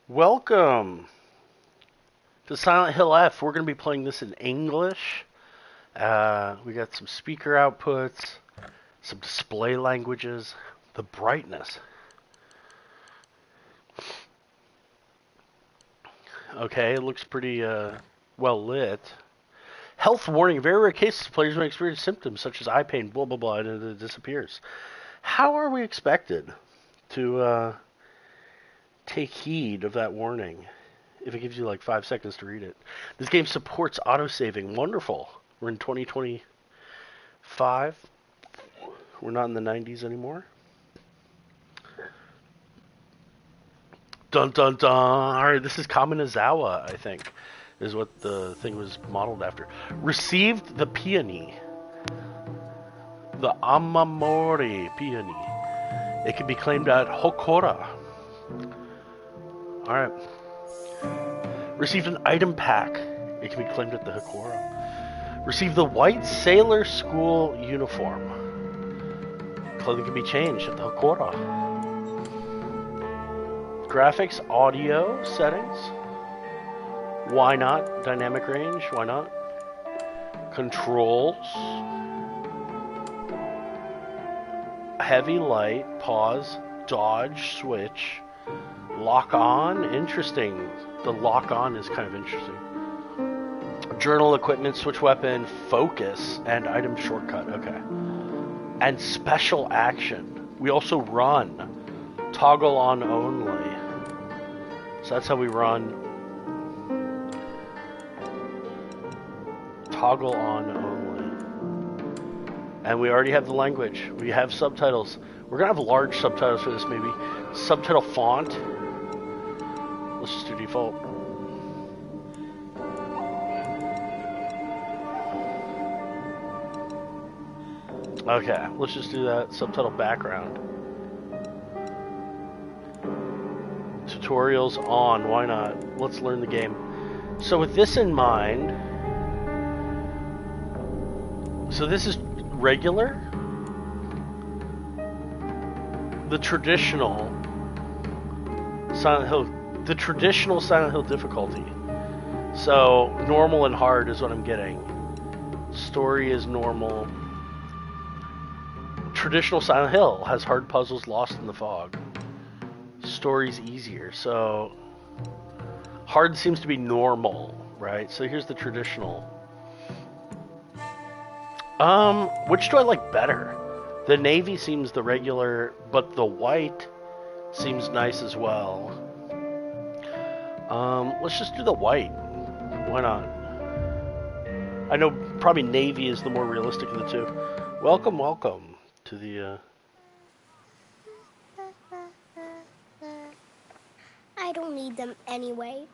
Welcome to Silent Hill F. We're going to be playing this in English. We got some speaker outputs, some display languages, the brightness. Okay, it looks pretty well lit. Health warning: very rare cases, players may experience symptoms such as eye pain, blah blah blah, and it disappears. How are we expected to take heed of that warning if it gives you like 5 seconds to read it? This game supports autosaving. Wonderful. We're in 2025. We're not in the 90s anymore. Dun dun dun. Alright, this is Kaminazawa, I think, is what the thing was modeled after. Received the peony. The Amamori peony. It can be claimed at Hokora. Alright. Received an item pack. It can be claimed at the Hokora. Received the white sailor school uniform. Clothing can be changed at the Hokora. Graphics, audio settings. Why not? Dynamic range, why not? Controls. Heavy, light, pause, dodge, switch. Lock on, interesting. The lock on is kind of interesting. Journal, equipment, switch weapon, focus, and item shortcut. Okay. And special action. We also run. Toggle on only. So that's how we run. Toggle on only. And we already have the language. We have subtitles. We're going to have large subtitles for this maybe. Subtitle font. Let's just do default. Okay, let's just do that. Subtitle background. Tutorials on, why not? Let's learn the game. So with this in mind, so this is regular, the traditional Silent Hill difficulty. So normal and hard is what I'm getting. Story is normal. Traditional Silent Hill has hard puzzles, lost in the fog. Story's easier, so hard seems to be normal, right? So here's the traditional. Which do I like better? The navy seems the regular, but the white seems nice as well. Let's just do the white. Why not? I know probably navy is the more realistic of the two. Welcome to the I don't need them anyway.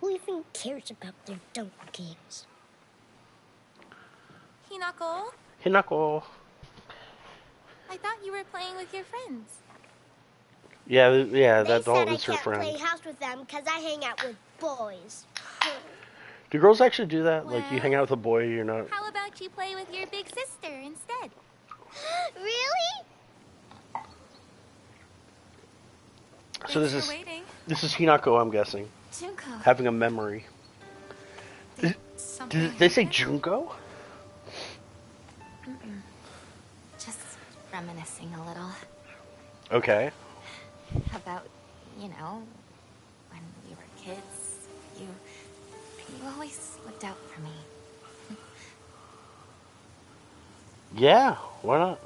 Who even cares about their dumb games? Hinako. I thought you were playing with your friends. Yeah, that's all I is her can't friend. play house with them because I hang out with boys. Do girls actually do that? Well, like you hang out with a boy, you're not. How about you play with your big sister instead? Really? So Thanks for waiting. this is Hinako, I'm guessing, Junko. having a memory. Did they say Junko? Just reminiscing a little Okay. about, when we were kids. You always looked out for me. Yeah, why not?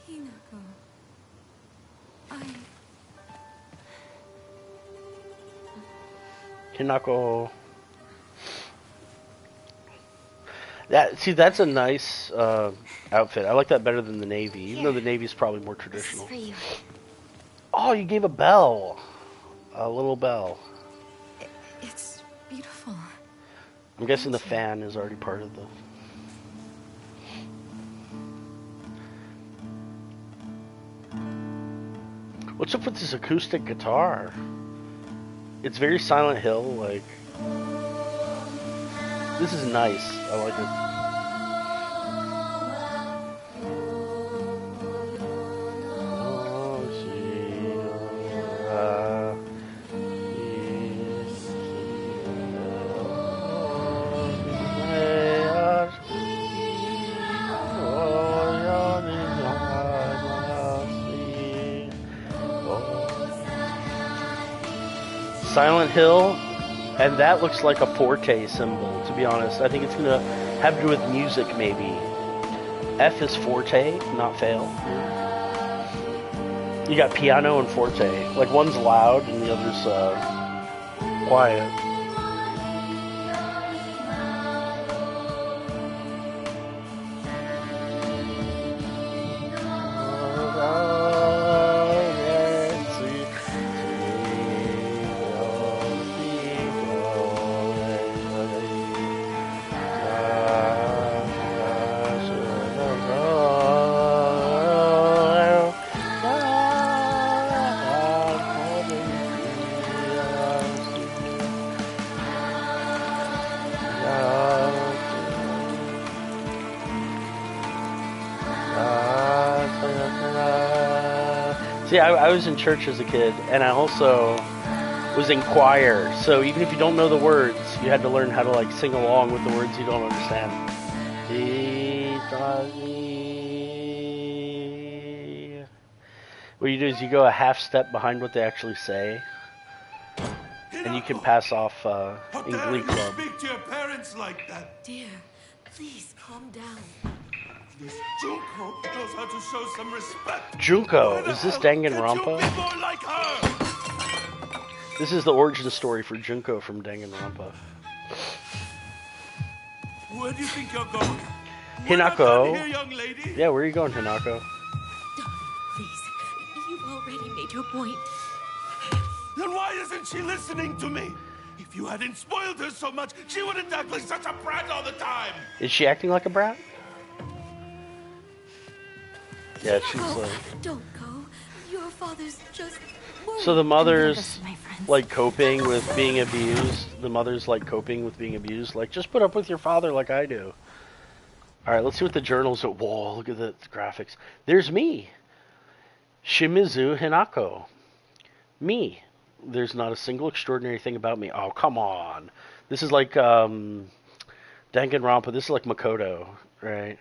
Hinako. Hinako. That's a nice outfit. I like that better than the navy, even though the navy is probably more traditional. This is for you. Oh, you gave a bell. A little bell. It's beautiful. I'm guessing the fan is already part of the... What's up with this acoustic guitar? It's very Silent Hill, like... This is nice. I like it. Oh, Silent Hill, and that looks like a forte symbol, to be honest. I think it's going to have to do with music, maybe. F is forte, not fail. You got piano and forte. Like, one's loud and the other's quiet. See, I was in church as a kid, and I also was in choir. So even if you don't know the words, you had to learn how to like sing along with the words you don't understand. What you do is you go a half step behind what they actually say, and you can pass off in Glee Club. Speak to your parents like that. Dear, please calm down. This Junko knows how to show some respect. Junko, is this Danganronpa? Be more like her. This is the origin story for Junko from Danganronpa. Where do you think you're going? Hinako. Here, young lady. Yeah, where are you going, Hinako? Please, you've already made your point. Then why isn't she listening to me? If you hadn't spoiled her so much, she wouldn't act like such a brat all the time. Is she acting like a brat? Yeah, she's Don't go. Your father's just worried. So the mother's Listen, my friends. like coping with being abused. The mother's like coping with being abused. Like, just put up with your father like I do. Alright, let's see what the journals are. Whoa, look at the graphics. There's me. Shimizu Hinako. Me. There's not a single extraordinary thing about me. Oh, come on. This is like Danganronpa. This is like Makoto, right?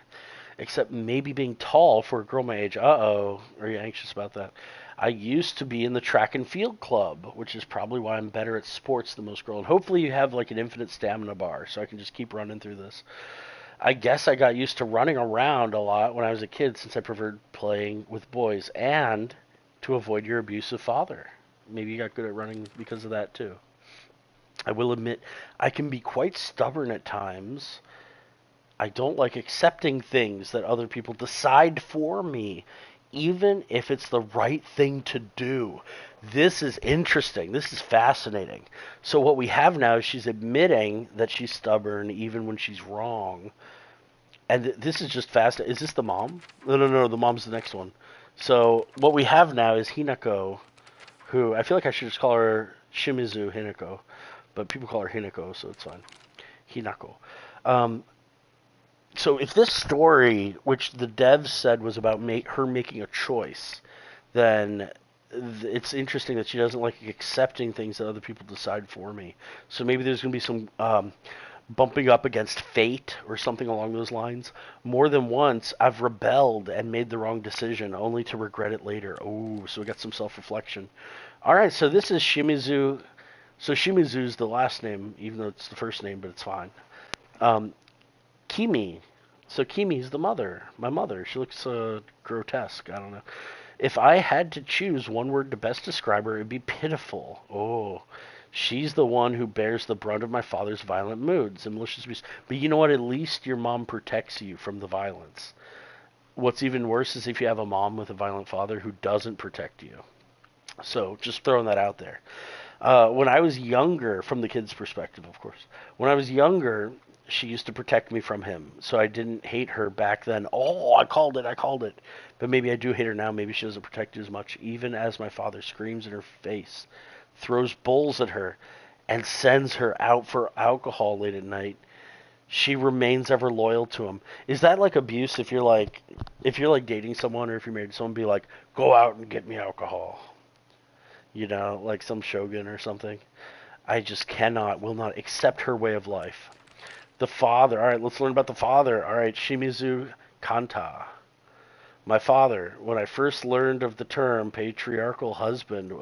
Except maybe being tall for a girl my age. Uh-oh. Are you anxious about that? I used to be in the track and field club, which is probably why I'm better at sports than most girls. And hopefully you have like an infinite stamina bar, so I can just keep running through this. I guess I got used to running around a lot when I was a kid, since I preferred playing with boys, and to avoid your abusive father. Maybe you got good at running because of that too. I will admit, I can be quite stubborn at times. I don't like accepting things that other people decide for me, even if it's the right thing to do. This is interesting. This is fascinating. So what we have now is she's admitting that she's stubborn even when she's wrong. And this is just fascinating. Is this the mom? No, the mom's the next one. So what we have now is Hinako, who I feel like I should just call her Shimizu Hinako, but people call her Hinako, so it's fine. Hinako. So if this story, which the devs said was about her making a choice, then it's interesting that she doesn't like accepting things that other people decide for me. So maybe there's going to be some bumping up against fate or something along those lines. More than once, I've rebelled and made the wrong decision, only to regret it later. Oh, so we got some self-reflection. All right, so this is Shimizu. So Shimizu's the last name, even though it's the first name, but it's fine. Kimi. So Kimi's the mother. My mother. She looks grotesque. I don't know. If I had to choose one word to best describe her, it would be pitiful. Oh, she's the one who bears the brunt of my father's violent moods and malicious abuse. But you know what? At least your mom protects you from the violence. What's even worse is if you have a mom with a violent father who doesn't protect you. So just throwing that out there. When I was younger, from the kid's perspective, of course, when I was younger, she used to protect me from him, so I didn't hate her back then. Oh, I called it. But maybe I do hate her now. Maybe she doesn't protect you as much, even as my father screams in her face, throws bowls at her, and sends her out for alcohol late at night. She remains ever loyal to him. Is that like abuse? If you're like dating someone, or if you're married to someone, be like, go out and get me alcohol. You know, like some shogun or something. I just will not accept her way of life. The father. All right, let's learn about the father. All right, Shimizu Kanta. My father. When I first learned of the term patriarchal husband,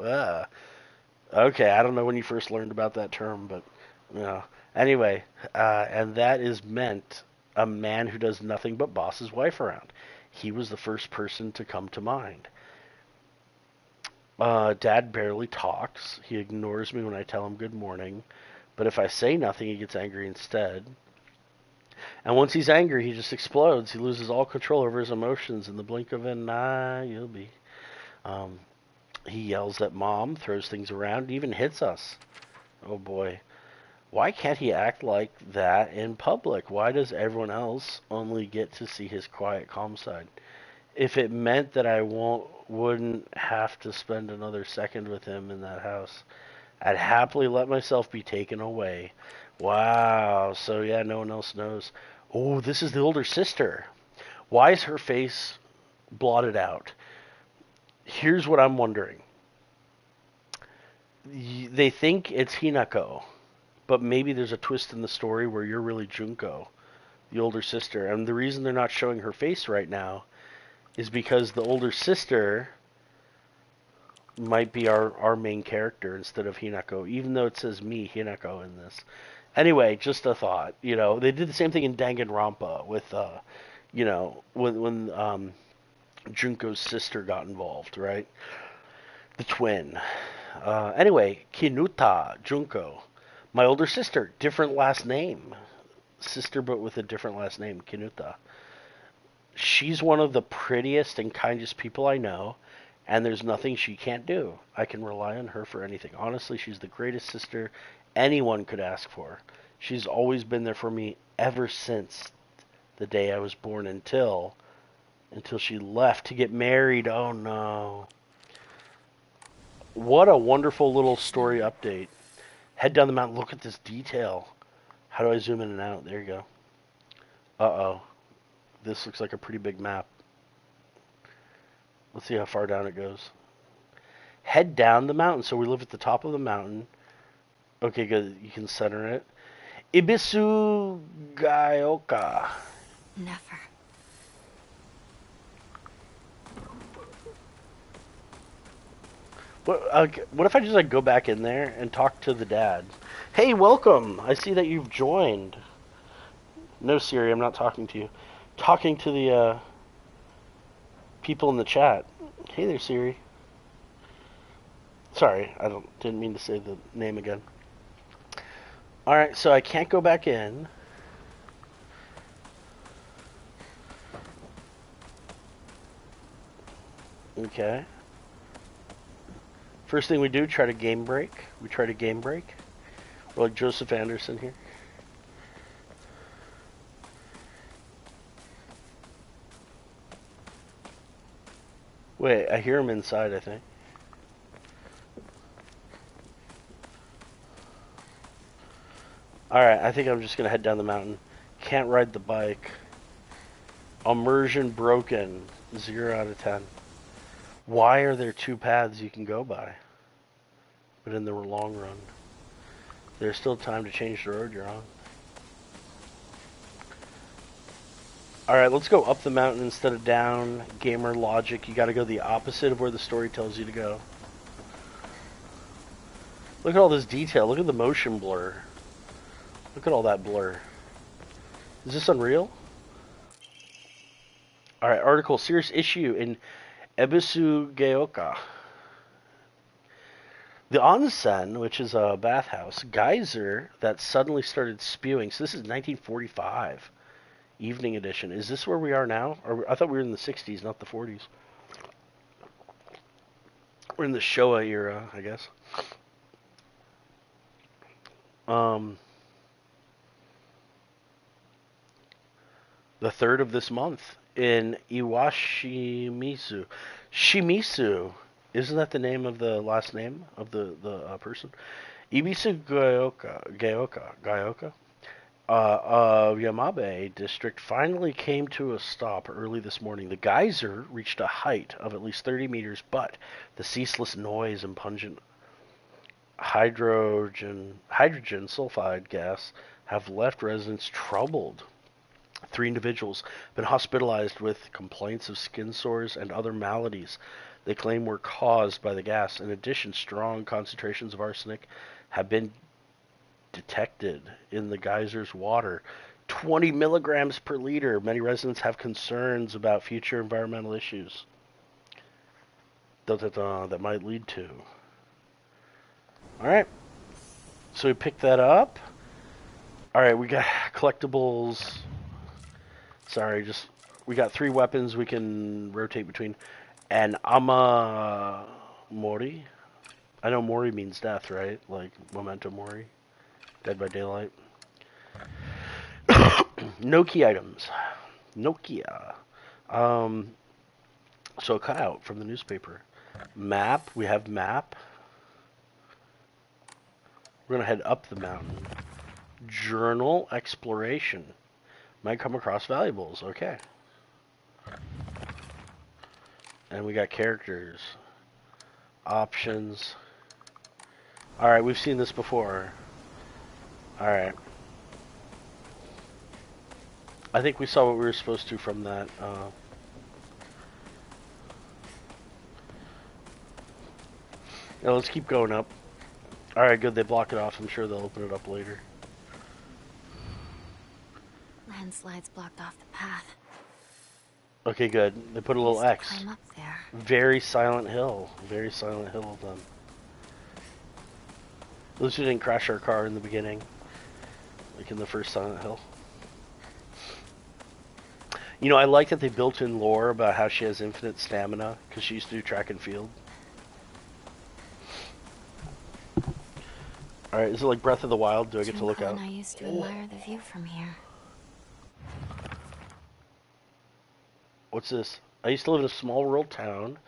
Okay, I don't know when you first learned about that term, but you know. Anyway, and that is meant a man who does nothing but boss his wife around. He was the first person to come to mind. Dad barely talks. He ignores me when I tell him good morning. But if I say nothing, he gets angry instead. And once he's angry, he just explodes. He loses all control over his emotions in the blink of an eye. You'll be. Um, he yells at mom, throws things around, even hits us. Oh boy. Why can't he act like that in public? Why does everyone else only get to see his quiet, calm side? If it meant that I wouldn't have to spend another second with him in that house, I'd happily let myself be taken away. Wow. So yeah, no one else knows. Oh, this is the older sister. Why is her face blotted out? Here's what I'm wondering. They think it's Hinako, but maybe there's a twist in the story where you're really Junko, the older sister. And the reason they're not showing her face right now is because the older sister might be our main character instead of Hinako, even though it says me, Hinako, in this. Anyway, just a thought. You know, they did the same thing in Danganronpa with, when Junko's sister got involved, right? The twin. Anyway, Kinuta Junko. My older sister, different last name. Sister, but with a different last name, Kinuta. She's one of the prettiest and kindest people I know, and there's nothing she can't do. I can rely on her for anything. Honestly, she's the greatest sister anyone could ask for. She's always been there for me ever since the day I was born until she left to get married. Oh no. What a wonderful little story update. Head down the mountain. Look at this detail. How do I zoom in and out? There you go. Uh-oh. This looks like a pretty big map. Let's see how far down it goes. Head down the mountain. So we live at the top of the mountain. Okay, good. You can center it. Ebisugaoka. Never. What if I just go back in there and talk to the dad? Hey, welcome. I see that you've joined. No, Siri, I'm not talking to you. Talking to the people in the chat. Hey there, Siri. Sorry, didn't mean to say the name again. All right, so I can't go back in. Okay. First thing we do, try to game break. We try to game break. We're like Joseph Anderson here. Wait, I hear him inside, I think. Alright, I think I'm just going to head down the mountain. Can't ride the bike. Immersion broken. 0 out of 10. Why are there two paths you can go by? But in the long run, there's still time to change the road you're on. Alright, let's go up the mountain instead of down. Gamer logic, you gotta go the opposite of where the story tells you to go. Look at all this detail. Look at the motion blur. Look at all that blur. Is this Unreal? Alright, article, serious issue in Ebisugaoka. The onsen, which is a bathhouse, geyser that suddenly started spewing. So this is 1945, evening edition. Is this where we are now? Or I thought we were in the 60s, not the 40s. We're in the Showa era, I guess. The 3rd of this month in Iwashimizu. Shimizu. Isn't that the name of the last name of the person? Gaoka of Yamabe district finally came to a stop early this morning. The geyser reached a height of at least 30 meters, but the ceaseless noise and pungent hydrogen sulfide gas have left residents troubled. 3 individuals have been hospitalized with complaints of skin sores and other maladies. they claim were caused by the gas. In addition, strong concentrations of arsenic have been detected in the geyser's water. 20 milligrams per liter. Many residents have concerns about future environmental issues that might lead to. Alright. So we picked that up. Alright, we got collectibles. Sorry, we got 3 weapons we can rotate between. And Ama Mori. I know Mori means death, right? Like Memento Mori. Dead by Daylight. Nokia items. Nokia. So a cutout from the newspaper. Map. We have map. We're going to head up the mountain. Journal. Exploration. Might come across valuables. Okay. And we got characters. Options. Alright, we've seen this before. Alright. I think we saw what we were supposed to from that. Yeah, let's keep going up. Alright, good. They block it off. I'm sure they'll open it up later. Landslides blocked off the path. Okay, good. They put a little X. Climb up there. Very Silent Hill. Very Silent Hill of them. At least we didn't crash our car in the beginning. Like in the first Silent Hill. You know, I like that they built in lore about how she has infinite stamina because she used to do track and field. Alright, is it like Breath of the Wild? Do I get to look out? I used to admire the view from here. What's this? I used to live in a small rural town,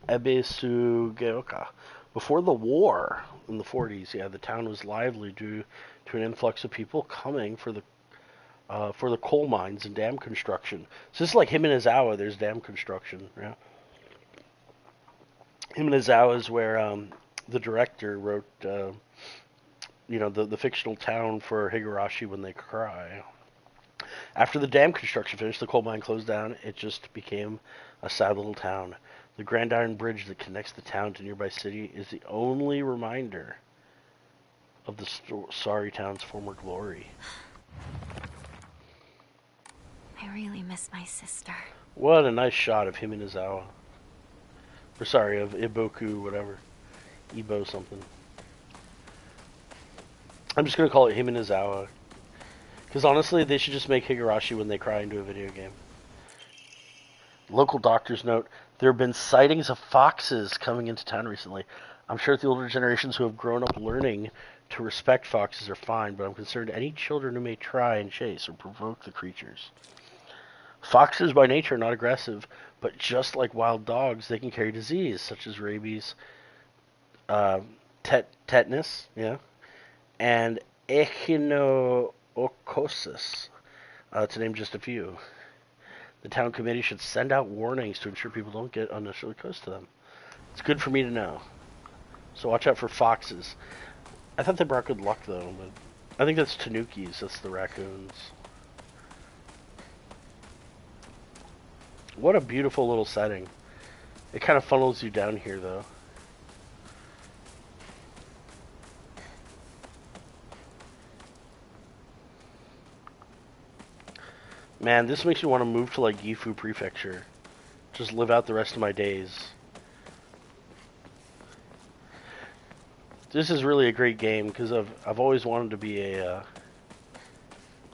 Ebisugaoka. Before the war, in the 40s, yeah, the town was lively due to an influx of people coming for the coal mines and dam construction. So this is like Hinako. There's dam construction. Yeah. Hinako is where the director wrote, the fictional town for Higurashi When They Cry. After the dam construction finished, the coal mine closed down. It just became a sad little town. The Grand Iron Bridge that connects the town to nearby city is the only reminder of the sorry town's former glory. I really miss my sister. What a nice shot of him in Izawa. Or sorry, of Iboku, whatever. Ibo something. I'm just going to call it him in Izawa. Because honestly, they should just make Higurashi When They Cry into a video game. Local doctors note, there have been sightings of foxes coming into town recently. I'm sure the older generations who have grown up learning to respect foxes are fine, but I'm concerned any children who may try and chase or provoke the creatures. Foxes by nature are not aggressive, but just like wild dogs, they can carry disease, such as rabies, tetanus, yeah, and echinoocosis, to name just a few. The town committee should send out warnings to ensure people don't get unnecessarily close to them. It's good for me to know. So watch out for foxes. I thought they brought good luck, though, but I think that's tanukis. That's the raccoons. What a beautiful little setting. It kind of funnels you down here, though. Man, this makes me want to move to, like, Gifu Prefecture. Just live out the rest of my days. This is really a great game, because I've always wanted to be a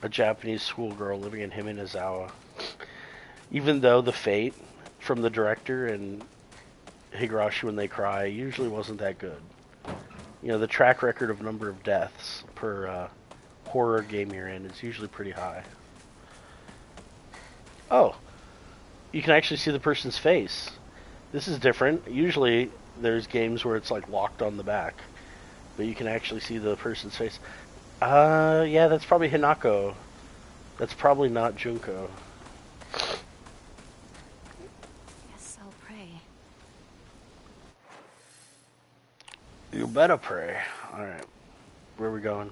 Japanese schoolgirl living in Hinako. Even though the fate from the director and Higurashi When They Cry usually wasn't that good. You know, the track record of number of deaths per horror game you're in is usually pretty high. Oh, you can actually see the person's face. This is different. Usually there's games where it's like locked on the back, but you can actually see the person's face. Yeah, that's probably Hinako. That's probably not Junko. Guess I'll pray. You better pray. Alright. Where are we going?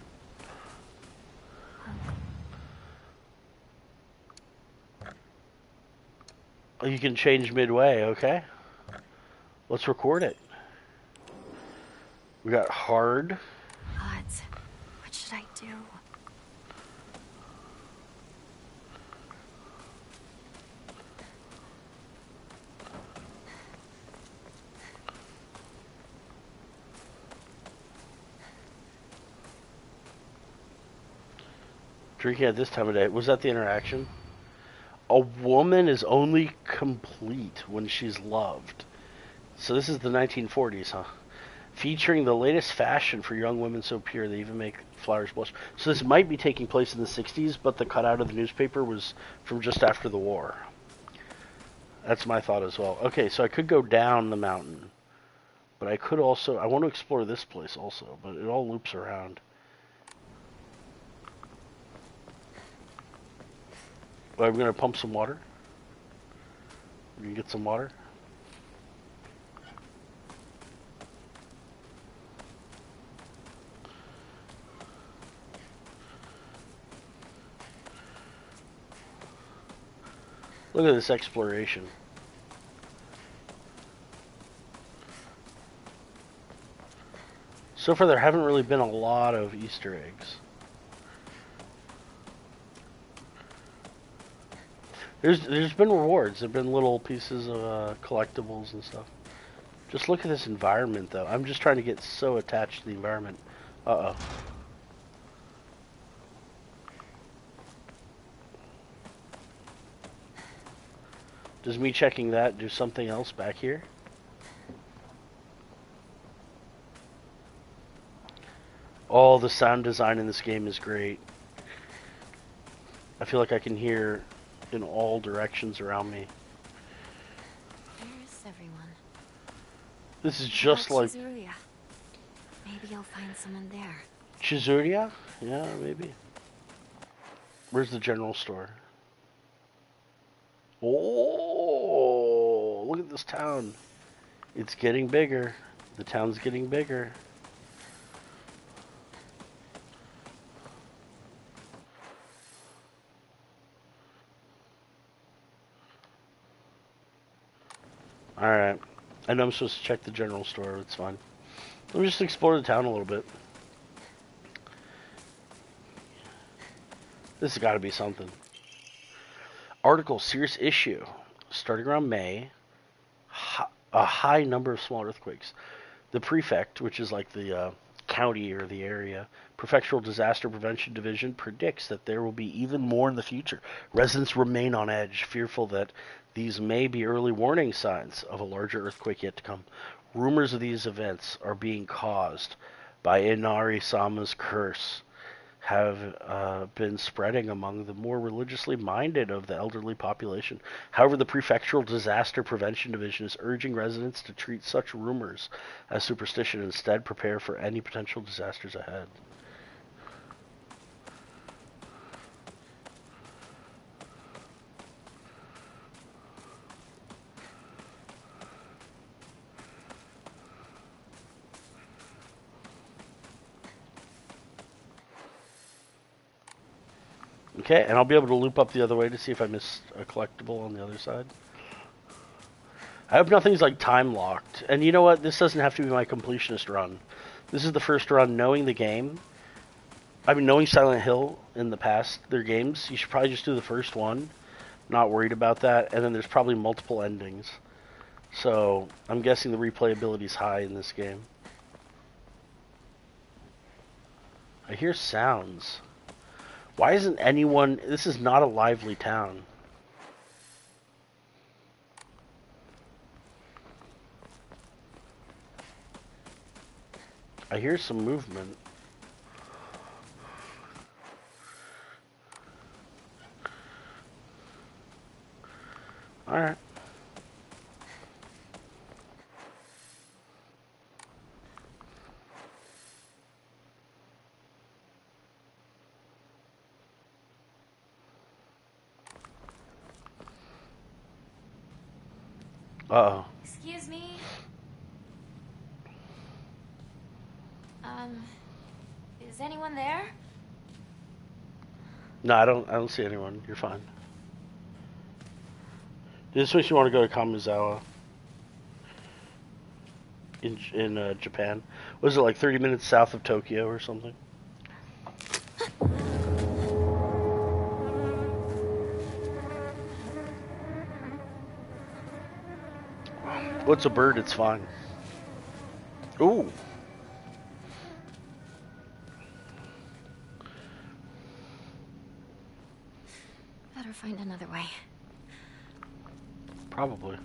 Oh, you can change midway, okay? Let's record it. We got hard. Odds. What should I do? Drinking at this time of day. Was that the interaction? A woman is only complete when she's loved. So this is the 1940s, huh? Featuring the latest fashion for young women so pure they even make flowers blush. So this might be taking place in the 60s, but the cutout of the newspaper was from just after the war. That's my thought as well. Okay, so I could go down the mountain. But I could also... I want to explore this place also, but it all loops around. Are we going to pump some water? We can get some water? Look at this exploration. So far there haven't really been a lot of Easter eggs. There's been rewards. There've been little pieces of collectibles and stuff. Just look at this environment, though. I'm just trying to get so attached to the environment. Uh-oh. Does me checking that do something else back here? Oh, the sound design in this game is great. I feel like I can hear in all directions around me. Where's everyone? This is just like... Chizuria. Maybe you'll find someone there. Chizuria? Yeah, maybe. Where's the general store? Oh, look at this town. It's getting bigger. The town's getting bigger. Alright. I know I'm supposed to check the general store. It's fine. Let me just explore the town a little bit. This has got to be something. Article, serious issue. Starting around May, a high number of small earthquakes. The prefect, which is like the county or the area, Prefectural Disaster Prevention Division, predicts that there will be even more in the future. Residents remain on edge, fearful that these may be early warning signs of a larger earthquake yet to come. Rumors of these events are being caused by Inari-sama's curse have been spreading among the more religiously minded of the elderly population. However, the Prefectural Disaster Prevention Division is urging residents to treat such rumors as superstition and instead prepare for any potential disasters ahead. Okay, and I'll be able to loop up the other way to see if I missed a collectible on the other side. I hope nothing's like time locked. And you know what? This doesn't have to be my completionist run. This is the first run knowing the game. I mean, knowing Silent Hill in the past, their games, you should probably just do the first one. Not worried about that. And then there's probably multiple endings. So I'm guessing the replayability is high in this game. I hear sounds. Why isn't anyone... This is not a lively town. I hear some movement. Alright. Uh-oh. Excuse me? Is anyone there? No, I don't see anyone. You're fine. This makes you want to go to Kamizawa. in Japan. Was it like 30 minutes south of Tokyo or something? What's a bird? It's fine. Ooh. Better find another way. Probably.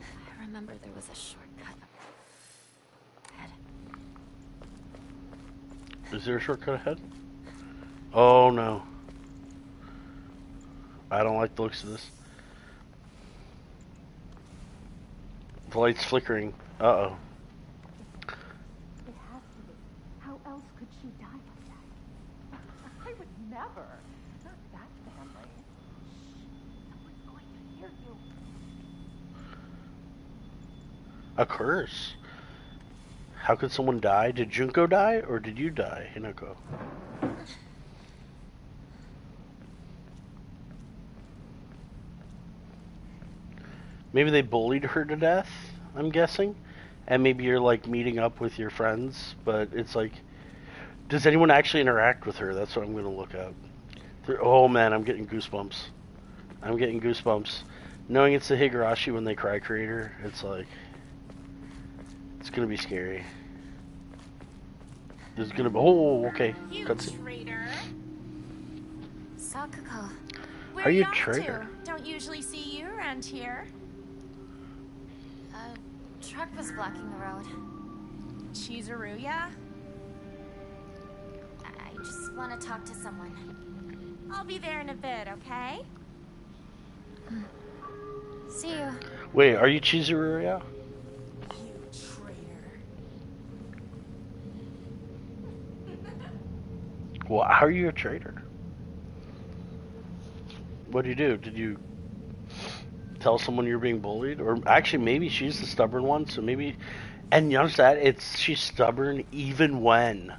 I remember there was a shortcut ahead. Is there a shortcut ahead? Oh no. I don't like the looks of this. The light's flickering. Uh-oh. It has to be. How else could she die like that? I would never. Not that family. Shh. Someone's going to hear you. A curse? How could someone die? Did Junko die, or did you die, Hinako? Maybe they bullied her to death, I'm guessing. And maybe you're like meeting up with your friends, but it's like, does anyone actually interact with her? That's what I'm going to look at. Oh man, I'm getting goosebumps. I'm getting goosebumps. Knowing it's the Higurashi when they cry creator, it's like, it's going to be scary. There's going to be, oh, okay. You Cutscene. traitor. Sakuko. Where Are you off traitor? to? Don't usually see you around here. A truck was blocking the road. Chizuruya? I just want to talk to someone. I'll be there in a bit, okay? See you. Wait, are you Chizuruya? You traitor. Well, how are you a traitor? What did you do? Did you tell someone you're being bullied? Or actually, maybe she's the stubborn one, so maybe... And you notice that? She's stubborn even when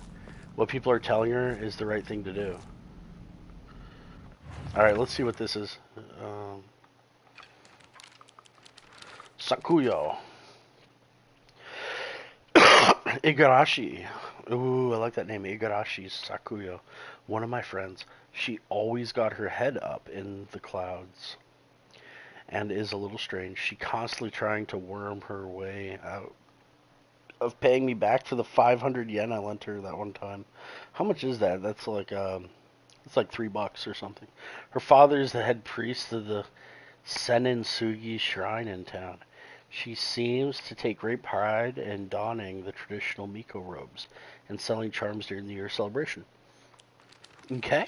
what people are telling her is the right thing to do. Alright, let's see what this is. Sakuyo. Igarashi. Ooh, I like that name. Igarashi Sakuyo. One of my friends. She always got her head up in the clouds. And is a little strange. She constantly trying to worm her way out of paying me back for the 500 yen I lent her that one time. How much is that? That's like it's like $3 or something. Her father is the head priest of the Sennin-sugi shrine in town. She seems to take great pride in donning the traditional Miko robes and selling charms during the year celebration. Okay.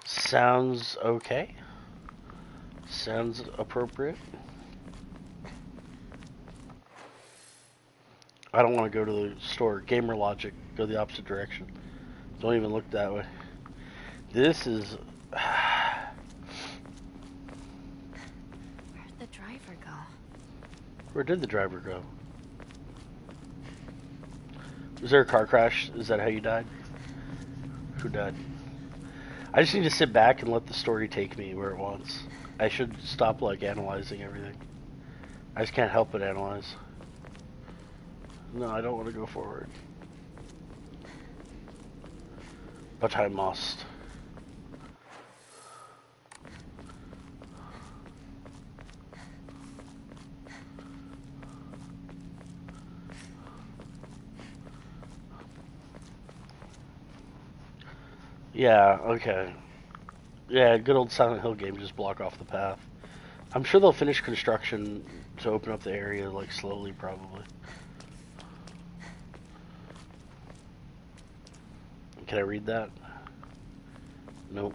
Sounds okay. Sounds appropriate. I don't want to go to the store. Gamer logic. Go the opposite direction. Don't even look that way. This is... Where'd the driver go? Where did the driver go? Was there a car crash? Is that how you died? Who died? I just need to sit back and let the story take me where it wants. I should stop, like, analyzing everything. I just can't help but analyze. No, I don't want to go forward. But I must. Yeah, okay. Yeah, good old Silent Hill game, just block off the path. I'm sure they'll finish construction to open up the area, like, slowly, probably. Can I read that? Nope.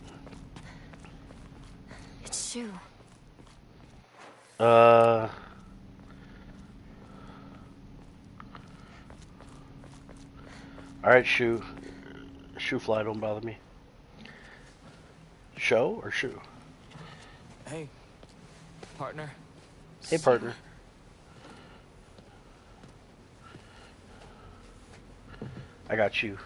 It's Shu. Alright, Shu. Shoe fly, don't bother me. Show or shoe? Hey, partner. Hey, partner. I got you.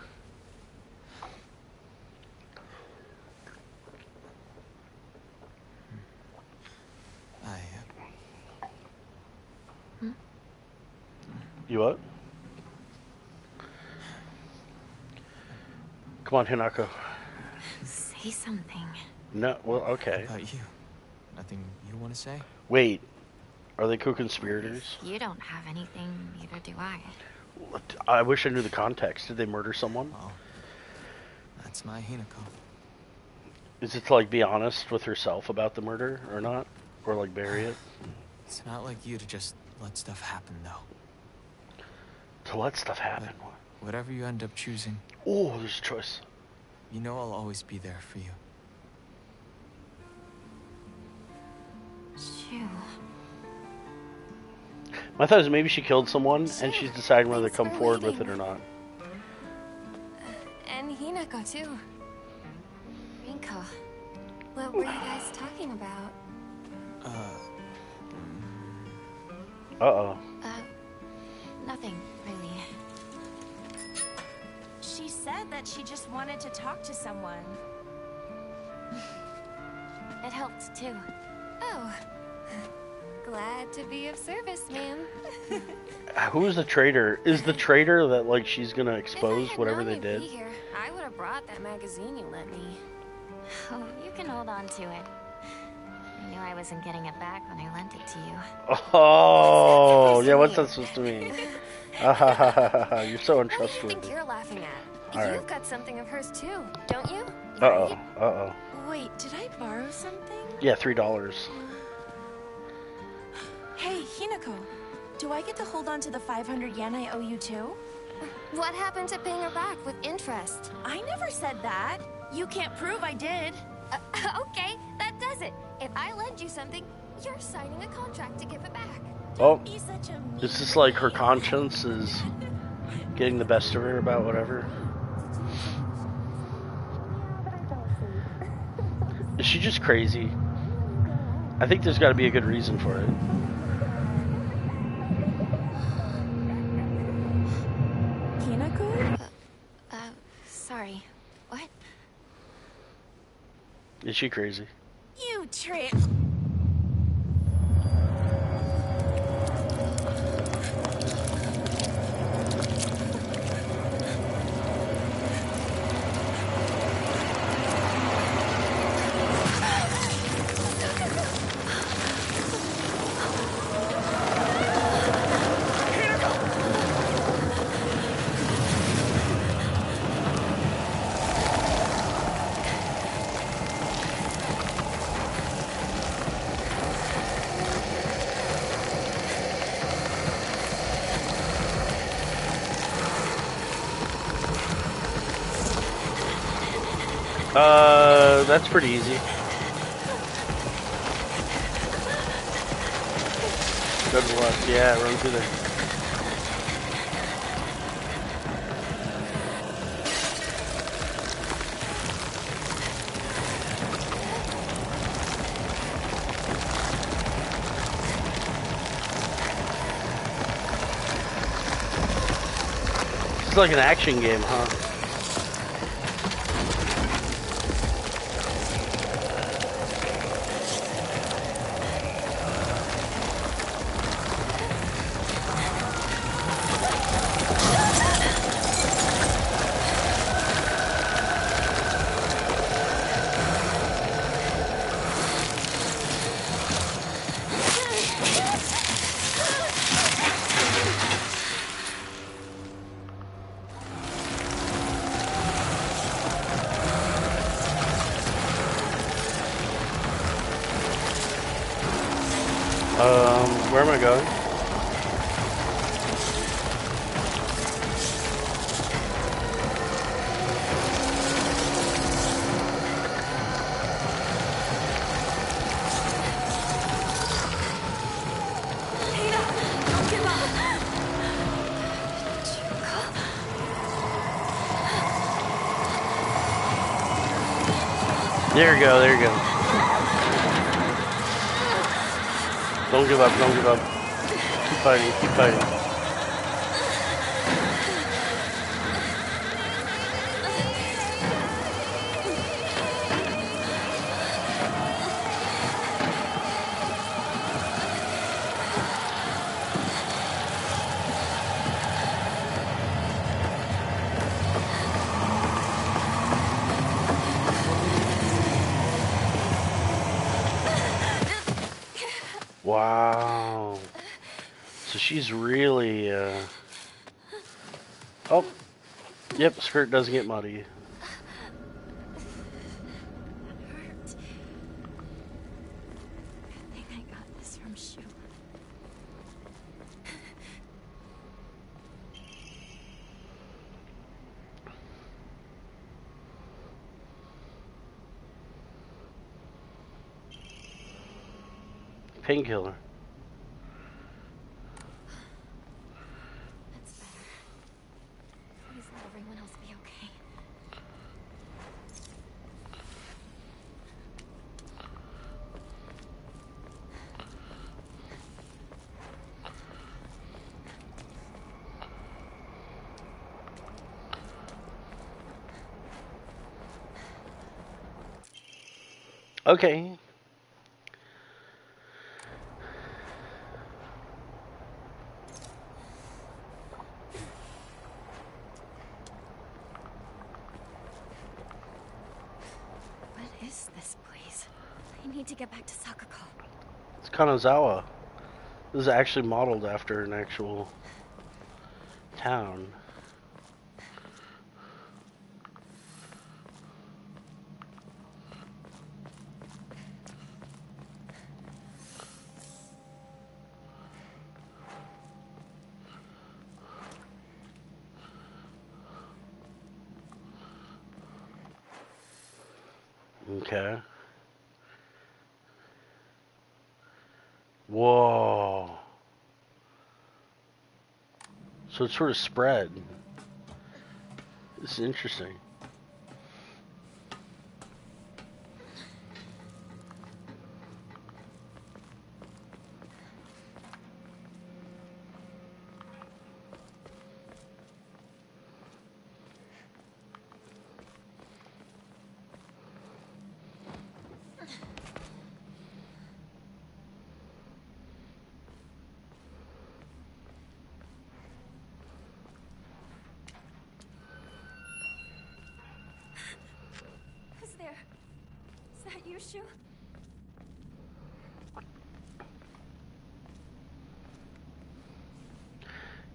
You what? Come on, Hinako. Say something. No, well, okay. How about you? Nothing you want to say? Wait, are they co-conspirators? You don't have anything, neither do I. I wish I knew the context. Did they murder someone? Oh, that's my Hinako. Is it to, like, be honest with herself about the murder or not? Or, like, bury it? It's not like you to just let stuff happen, though. To let stuff happen? Whatever you end up choosing, Oh, there's a choice. you know I'll always be there for you. Shoo. My thought is maybe she killed someone and she's deciding whether to Thanks come for forward with it leaving. or not. And Hinako, too. Rinko. What were you guys talking about? Uh-oh. Nothing, really. She said that she just wanted to talk to someone. It helped, too. Oh. Glad to be of service, ma'am. Who is the traitor? Is the traitor that, like, she's gonna expose If I had whatever known they you'd did? be here, I would have brought that magazine you lent me. Oh, you can hold on to it. I knew I wasn't getting it back when I lent it to you. Oh, yeah, what's that supposed to mean? You're so What do you untrustworthy. think you're laughing at? All You've right. got something of hers too, don't you? Uh-oh, Right? uh-oh. Wait, did I borrow something? Yeah, $3. Hey, Hinako. Do I get to hold on to the 500 yen I owe you too? What happened to paying her back with interest? I never said that. You can't prove I did. Okay, that does it. If I lend you something, you're signing a contract to give it back. Oh, Be such a mean is this like her lady. conscience is getting the best of her about whatever? Is she just crazy? I think there's got to be a good reason for it. Hinako? Sorry. What? Is she crazy? You trick. That's pretty easy. Go to the left, yeah, run through there. It's like an action game, huh? Where am I going? Don't give up. There you go, there you go. Don't give up, don't give up. Keep fighting, keep fighting. Wow. So she's really, Oh, yep, skirt doesn't get muddy. Hurt. I think I got this from Shu. Painkiller. That's better. Please let everyone else be okay. Okay. What is this place? I need to get back to Sakako. It's Kanazawa. This is actually modeled after an actual town. Okay. Whoa. So it's sort of spread. This is interesting. Who's there? Is that you, Shu?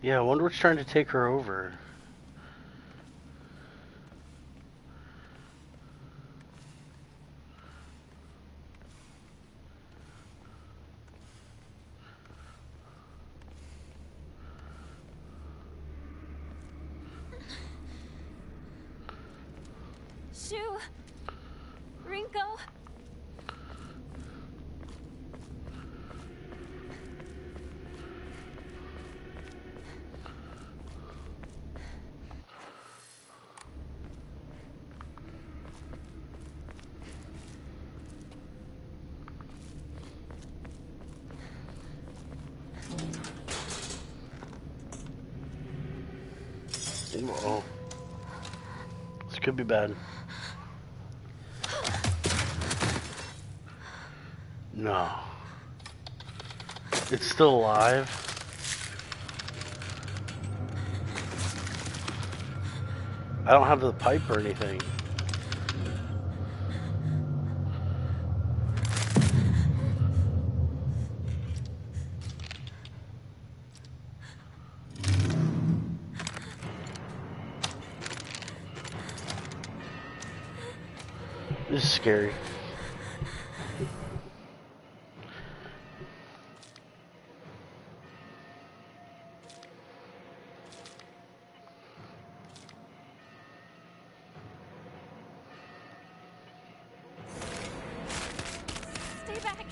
Yeah, I wonder what's trying to take her over. Shu! Rinko! Uh-oh. This could be bad. No. It's still alive? I don't have the pipe or anything. This is scary. Stay back!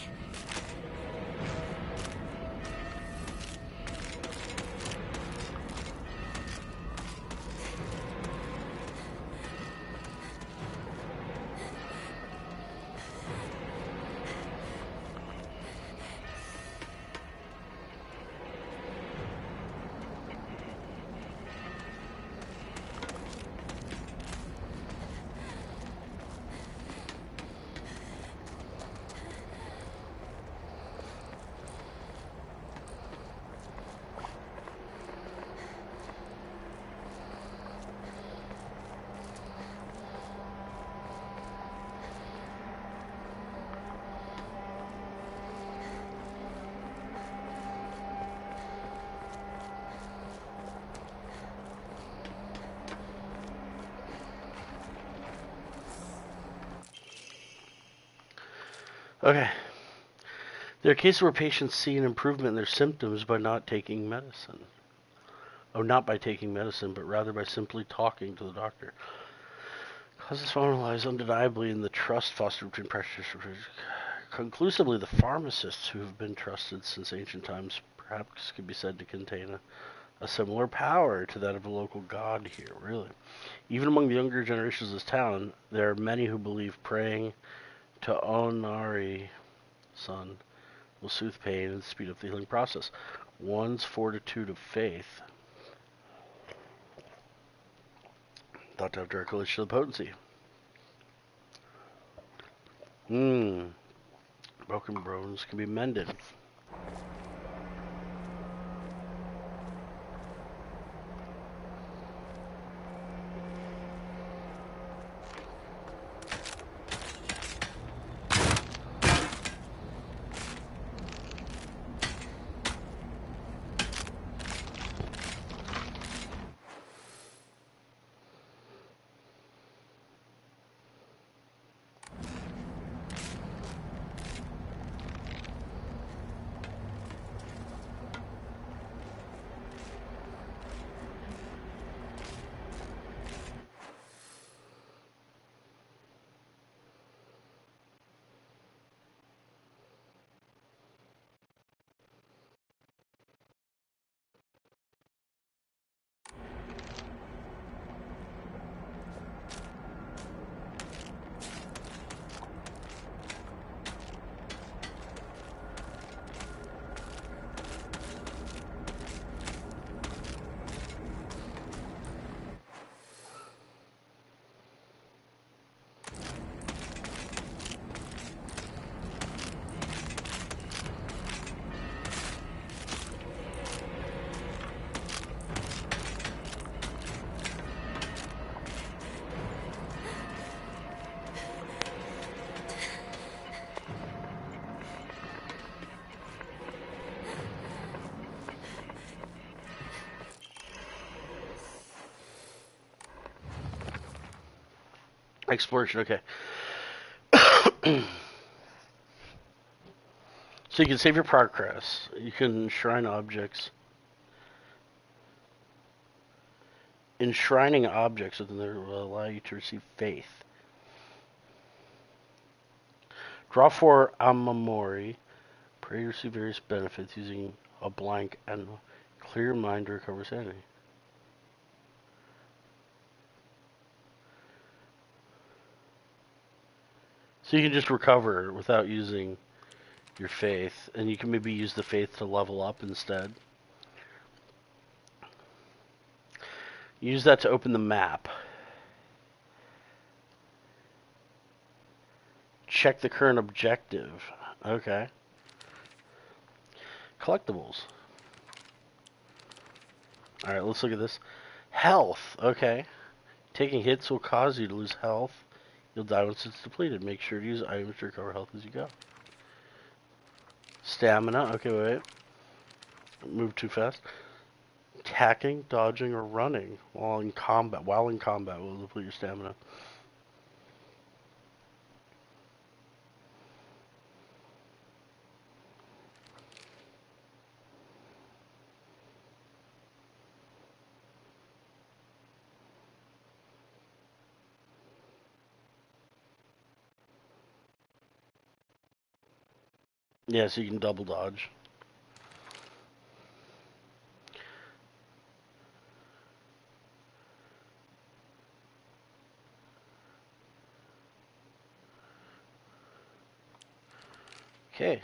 Okay. There are cases where patients see an improvement in their symptoms by not taking medicine. Oh, not by taking medicine, but rather by simply talking to the doctor. Causes phone lies undeniably in the trust fostered between practitioners. Conclusively, the pharmacists who have been trusted since ancient times perhaps could be said to contain a similar power to that of a local god here, really. Even among the younger generations of this town, there are many who believe praying to Inari-sama will soothe pain and speed up the healing process. One's fortitude of faith thought to have direct relation to the potency. Broken bones can be mended. Exploration, okay. So you can save your progress. You can enshrine objects. Enshrining objects within there will allow you to receive faith. Draw 4 Amamori. Pray to receive various benefits using a blank and clear your mind to recover sanity. So you can just recover without using your faith, and you can maybe use the faith to level up instead. Use that to open the map. Check the current objective. Okay. Collectibles. Alright, let's look at this. Health. Okay. Taking hits will cause you to lose health. You'll die once it's depleted. Make sure to use items to recover health as you go. Stamina. Okay, wait. Move too fast. Attacking, dodging, or running while in combat. While in combat will deplete your stamina. Yeah, so you can double dodge. Okay.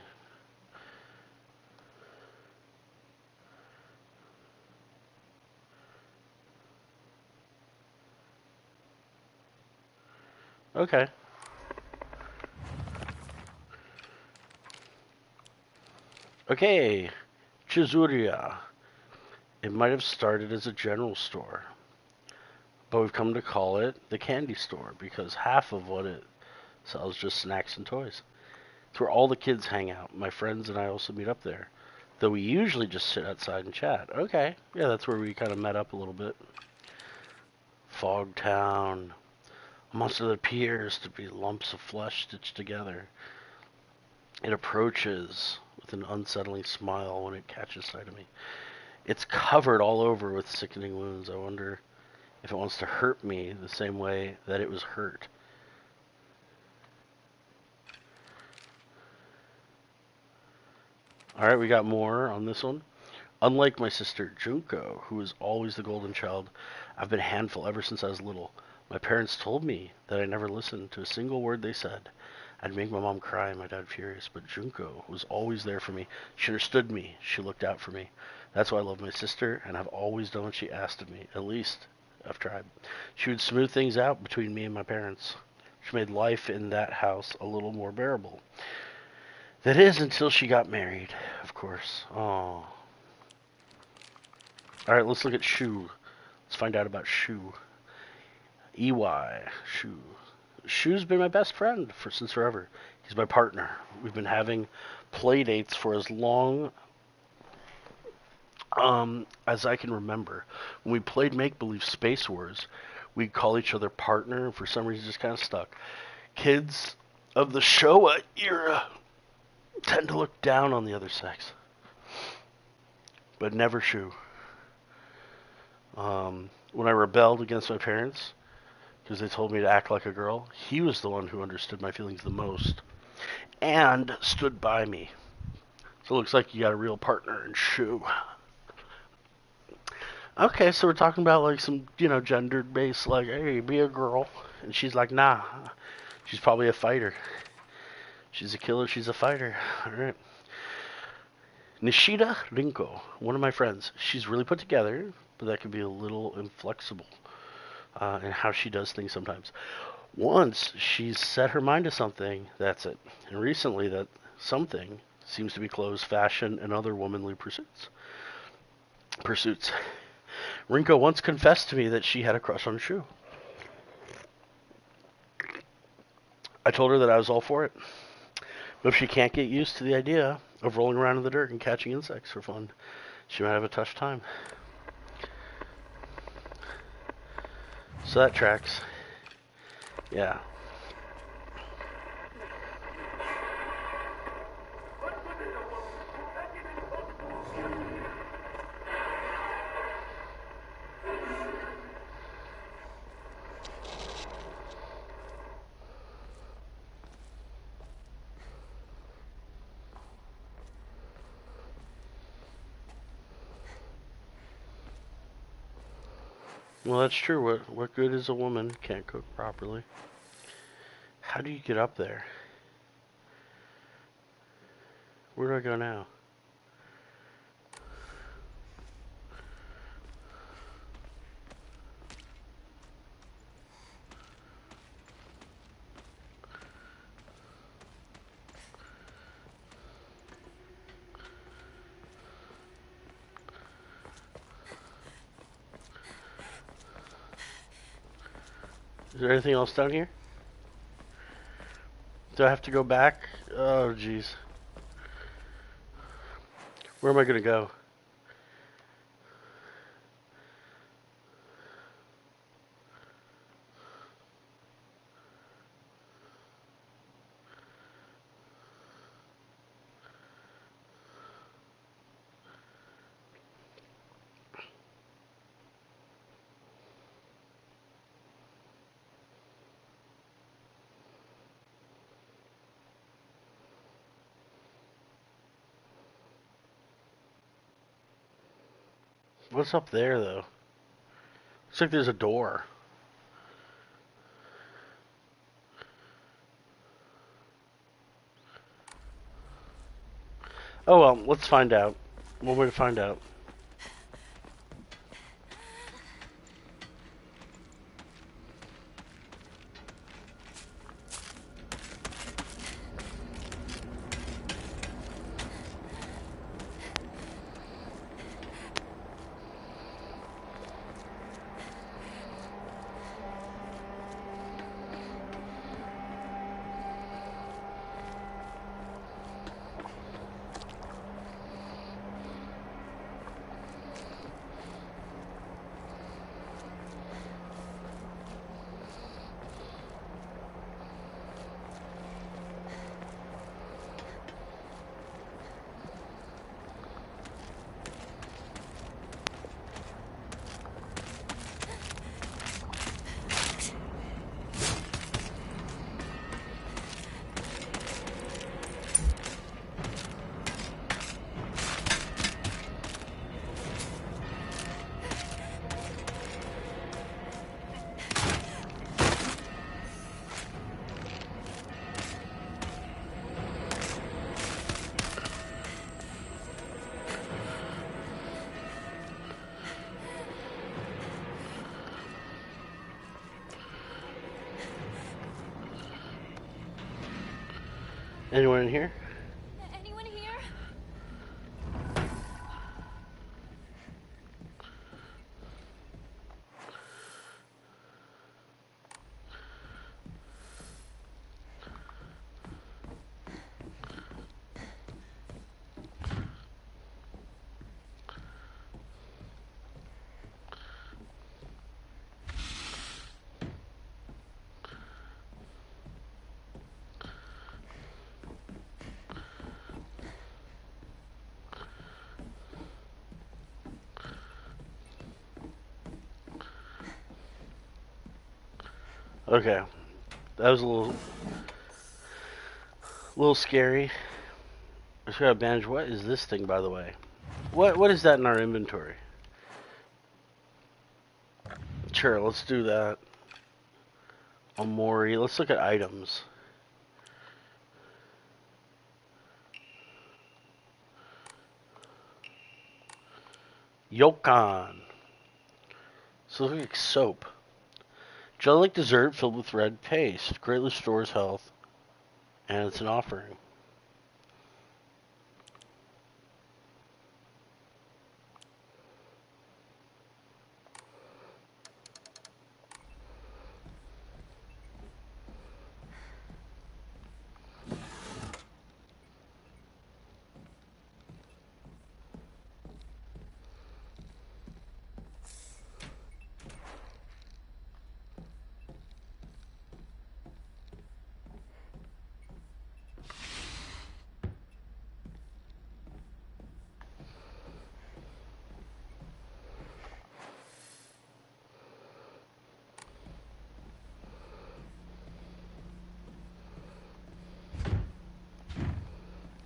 Okay. Okay. Chizuria. It might have started as a general store, but we've come to call it the candy store because half of what it sells is just snacks and toys. It's where all the kids hang out. My friends and I also meet up there, though we usually just sit outside and chat. Okay. Yeah, that's where we kind of met up a little bit. Fog Town. A monster that appears to be lumps of flesh stitched together. It approaches with an unsettling smile when it catches sight of me. It's covered all over with sickening wounds. I wonder if it wants to hurt me the same way that it was hurt. Alright, we got more on this one. Unlike my sister Junko, who was always the golden child, I've been a handful ever since I was little. My parents told me that I never listened to a single word they said. I'd make my mom cry and my dad furious, but Junko was always there for me. She understood me. She looked out for me. That's why I love my sister, and I've always done what she asked of me. At least, I've tried. She would smooth things out between me and my parents. She made life in that house a little more bearable. That is, until she got married, of course. Oh. Alright, let's look at Shu. Let's find out about Shu. EY. Shu. Shu's been my best friend since forever. He's my partner. We've been having play dates for as long as I can remember. When we played Make-Believe Space Wars, we'd call each other partner, and for some reason just kind of stuck. Kids of the Showa era tend to look down on the other sex. But never Shu. When I rebelled against my parents, because they told me to act like a girl, he was the one who understood my feelings the most and stood by me. So it looks like you got a real partner in Shu. Okay, so we're talking about like some, gendered based, like, hey, be a girl. And she's like, nah. She's probably a fighter. She's a killer, she's a fighter. Alright. Nishida Rinko, one of my friends. She's really put together, but that can be a little inflexible in how she does things sometimes. Once she's set her mind to something, that's it. And recently that something seems to be clothes, fashion, and other womanly pursuits. Rinko once confessed to me that she had a crush on Shu. I told her that I was all for it. But if she can't get used to the idea of rolling around in the dirt and catching insects for fun, she might have a tough time. So that tracks. Yeah. Well, that's true. What good is a woman can't cook properly? How do you get up there? Where do I go now? Is there anything else down here? Do I have to go back? Oh, jeez. Where am I going to go? What's up there, though? Looks like there's a door. Oh well, let's find out. One way to find out. Anyone in here? Anyone here? Okay, that was a little scary. I just gotta manage. What is this thing, by the way? What is that in our inventory? Sure, let's do that. Omori. Let's look at items. Yokan. So it looks like soap. Jelly-like dessert filled with red paste. Greatly restores health. And it's an offering.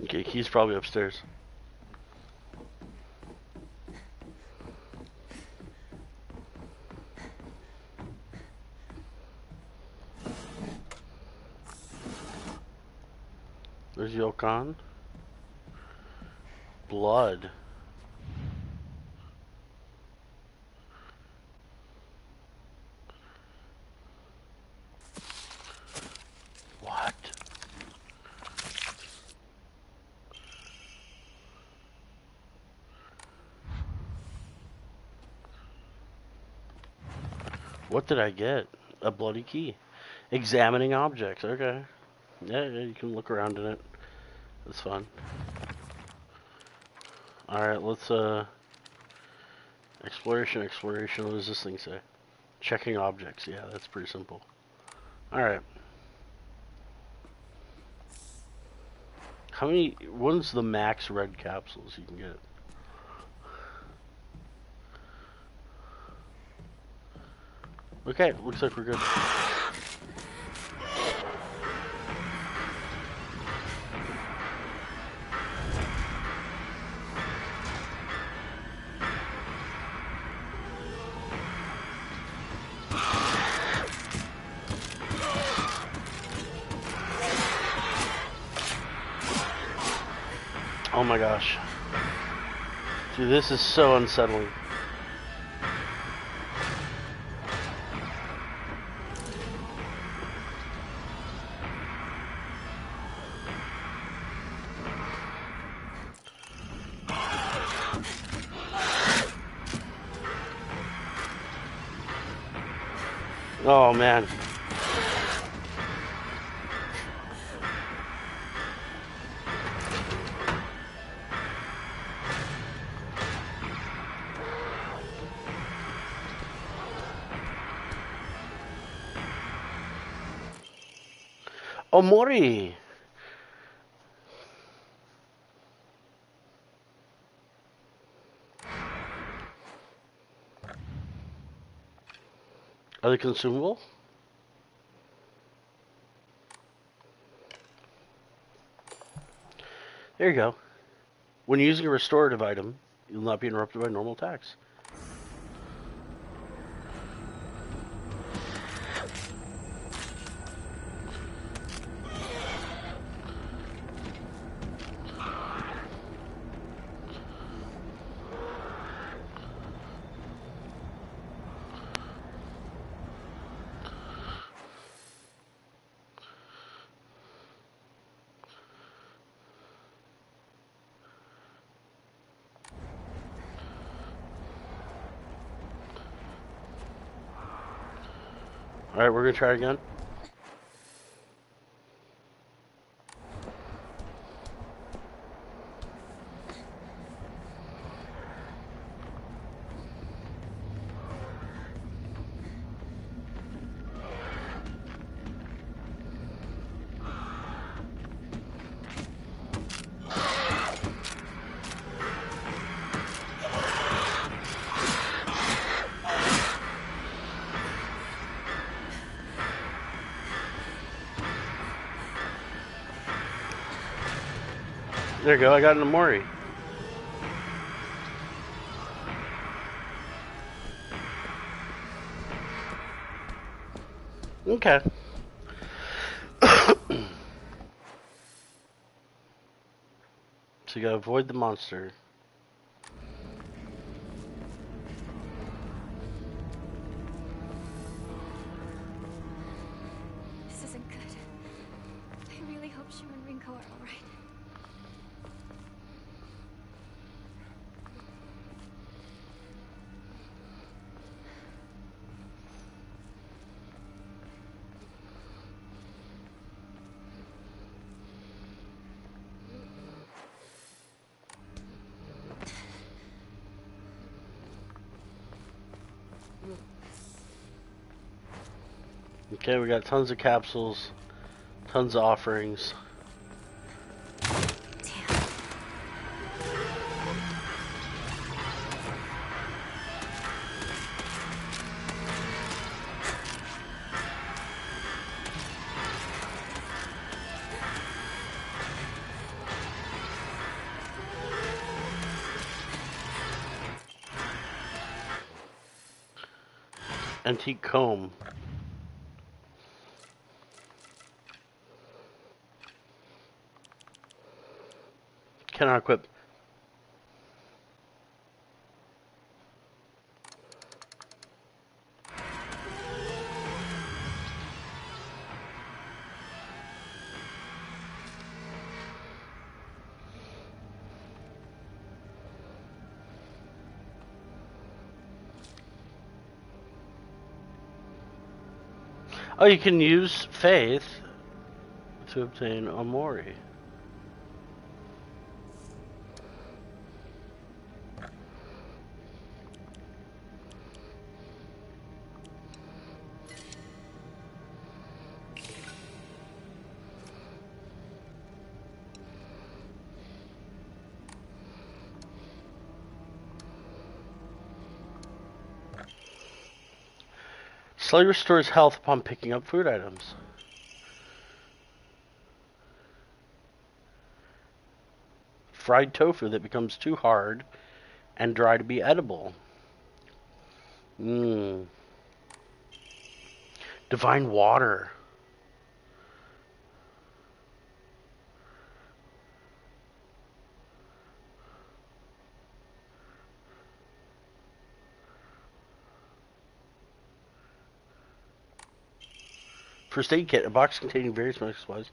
Okay, he's probably upstairs. There's Yokan. Blood. What? What did I get? A bloody key. Examining objects. Okay. Yeah, you can look around in it. That's fun. Alright, let's, exploration. What does this thing say? Checking objects. Yeah, that's pretty simple. Alright. When's the max red capsules you can get? Okay, looks like we're good. Oh my gosh. Dude, this is so unsettling. Oh man. Omori! Are they consumable? There you go. When using a restorative item, you will not be interrupted by normal attacks. Alright, we're gonna try again. There you go, I got an Amori. Okay. So you gotta avoid the monster. This isn't good. I really hope Shu and Rinko are alright. Okay, we got tons of capsules, tons of offerings. Antique comb. Cannot equip. Oh, you can use faith to obtain Amori. Slowly restores health upon picking up food items. Fried tofu that becomes too hard and dry to be edible. Mmm. Divine water. First aid kit, a box containing various medical supplies.